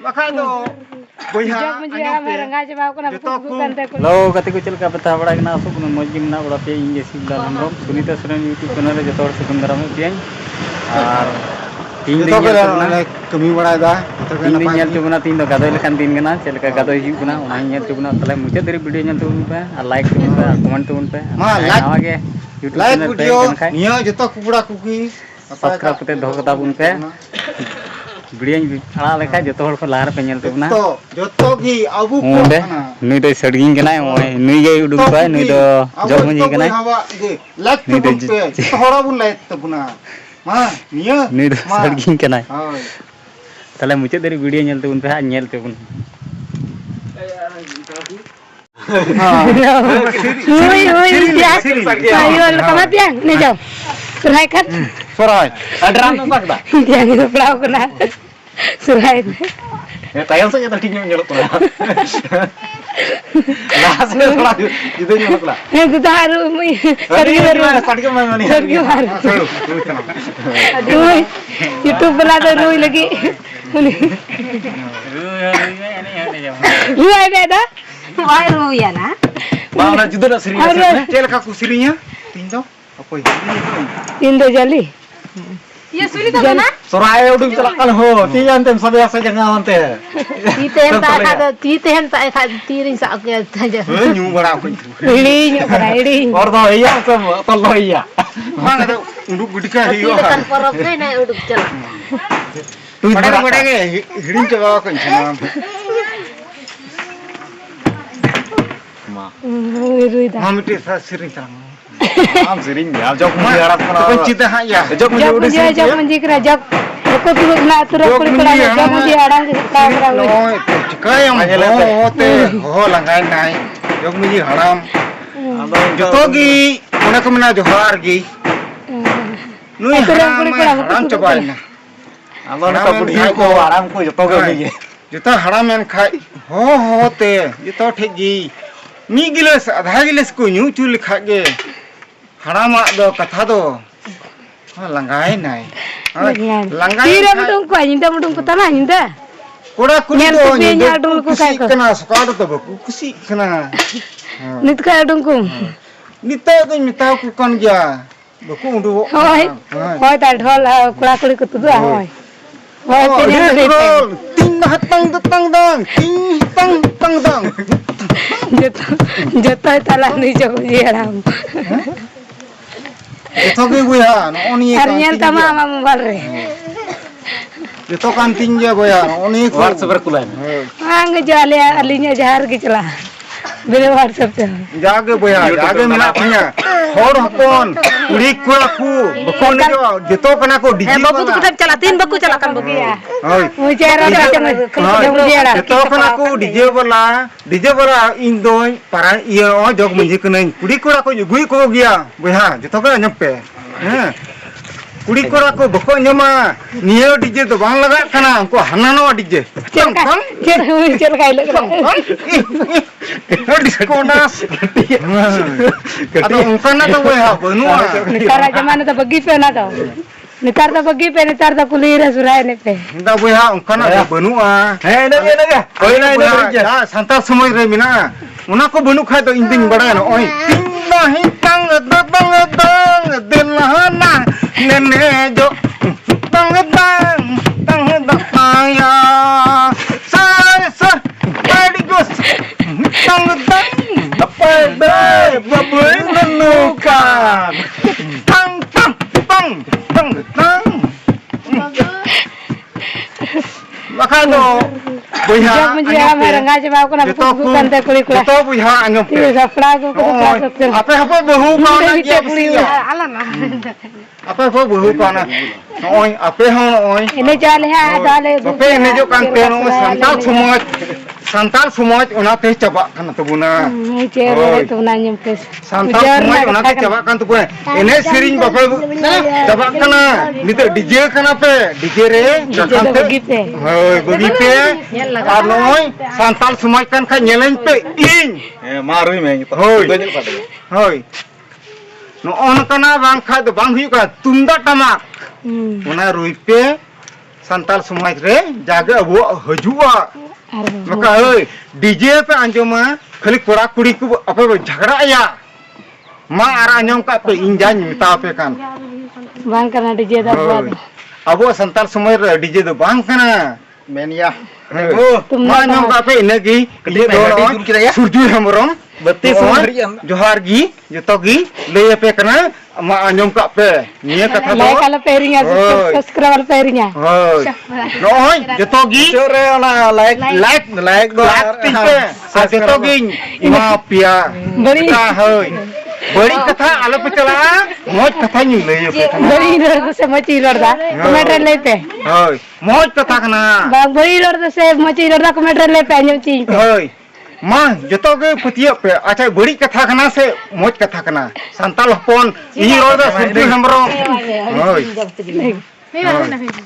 Bakal do boya Lo kata ko chal ka bata bada kena asuk na mojim na bada pe inge sibla lamro Sunita Soren YouTube channel re jotor sekun daram pe ar tin de kami bada da tin de nyal chubna tin do gadoi lekan tin kana chal ka gadoi hi kuna ona nyal chubna tale muche dari video nyal tubun pe ar like tubun pe ar comment tubun pe ma like ge YouTube like channel pe video niya joto kubura kuki subscribe kate doho kata bun pe video ala lekha joto hor ko lar pe nyal tubna joto gi abu ko kana nui do serging kana oi nui ge uduk pa nui do jog munji kana like tubun pe hora bun like tubuna ma niya nui do serging kana tale muche dari video nyal tubun pe ha nyal tubun ayo kama piang ni jauh surai kan Sorai adran tak da yang itu pelau kena surai ya tayang saja tadi nyelok lah lah saya salah itu nyelok lah itu taruh tadi mana aduh YouTube pelada rui lagi rui ada dah wah rui ya na mana juga nak serius cel kaku sirinya tinjau apa Indo jali ये सुली तो ना Sorai udah celakkan ho tiyan tem sabiasa jangan ante तीते हैं ता तीरिंग सा के ताजा nyu bara aku ini nyokra ini और तो iya सब तल्लो iya mana tuh unduk gudika hiyo kan परब नहीं ना उड़क चला बड़े के हिडिंग जगह kan chana ma rui dah mamite sa siring chana am siring ya jok mu harap kana pencita ha ya jok mu udah jok menji kira jok aku turut na turut kuli kula jok menji adang kamera lu oi cikai yang hote ho langai nai jok mu haram joto gi ona ko mena johar gi nui haram coba na alo na budi ko aram ko joto ge ni joto haram men khai ho hote joto thik gi mi gilas adha gilas ko nyu chul khage harama do katha do langai nai langai tira mudung ko nyinda mudung ko tana nyinda koda kuni do nyinda dul ko kai ko kana sukado to baku kusi kana nit ka dung ko nita to mita ku kon gya baku undu hoi hoi ta dhol kula kuli ko tudu hoi hoi tenya de ting hatang tang dang ting tang dang joto tala ni jok ji aram Ito ge buya no oni arnyal tama ama mobile re ito kan tingja buya no oni WhatsApp berkulan ang jale alinya jahar ke cela bele WhatsApp te jage buya jage mena punya hor hapon uri ku bokon jo jito kana ko digi बाबू तो कुछ चला तीन बकु चला kan बकु ya oi mucara jam jito kana ko dije bola indoi para iya o jog munji kana uri ku gui ko gya buya jito ka nyampe kuri kora ko bako nyama niyo dije to bang laga kana ko hanano dije cel kai le diskonas atau ungkana to we ha benua nikara jamana to bagi pe na to nikar to bagi pe nitar to kulira surai ne pe nda we ha ungkana to benua naga oi na ya santal samoi re mina una ko benu khai to inding bada no oi tinda hi tang dilhana nene jo tang ya sa padi gos tang apa be babui menukan tang makano buya jok menji amera ngaje ba ko na bukan te kuli kula to buya anyam ti sapra ko apa behu ka na ya ala na apa behu ka na oi apa ho oi ini jale ha dale bape ne jo kan te no santal sumoj ona te coba kan to buna ni cere to na nyem ke santal sumoj ona te coba kan to buna ene siring bape coba kana nito DJ kana pe DJ re kan te hoi begitu ar noi santal sumoj kan kha nyelen pe ing marui me hoi no on kana bang kha to bang hu ka tunda tamak ona rui pe Santal समाज रे जागे अब हजुआ मका ओय DJ पे अंजमा खाली कोड़ा कुड़ी को अपे झगड़ा या मा आरा अंजम का पे इंजा मिता पे कान bang karena DJ dah buat अब संताल समाज रे डीजे दो बांग कना मेनिया मा अंजम का पे इनगी ये दो सुरजू हमरम बत्ती जोहार गी जतो गी ले पे कना मा अंजम का पे निया कथा दो like kalau pairingnya subscriber pairingnya नोय जतो गी चोरे ओना लाइक दो पे जतो गी इमा पिया beri का होय बड़ी कथा आलो पे चला मोज कथा नी ले पे beri lor tu saya maci lor dah komentar lepe होय मोज कथा कना bang beri lor tu saya maci lor dah komentar lepe anjum cing होय मां जतो गे पतिया पे अच्छा बड़ी कथा कना से मोज कथा कना संताल हपन ई रोड सुरजू हमरो होय Ini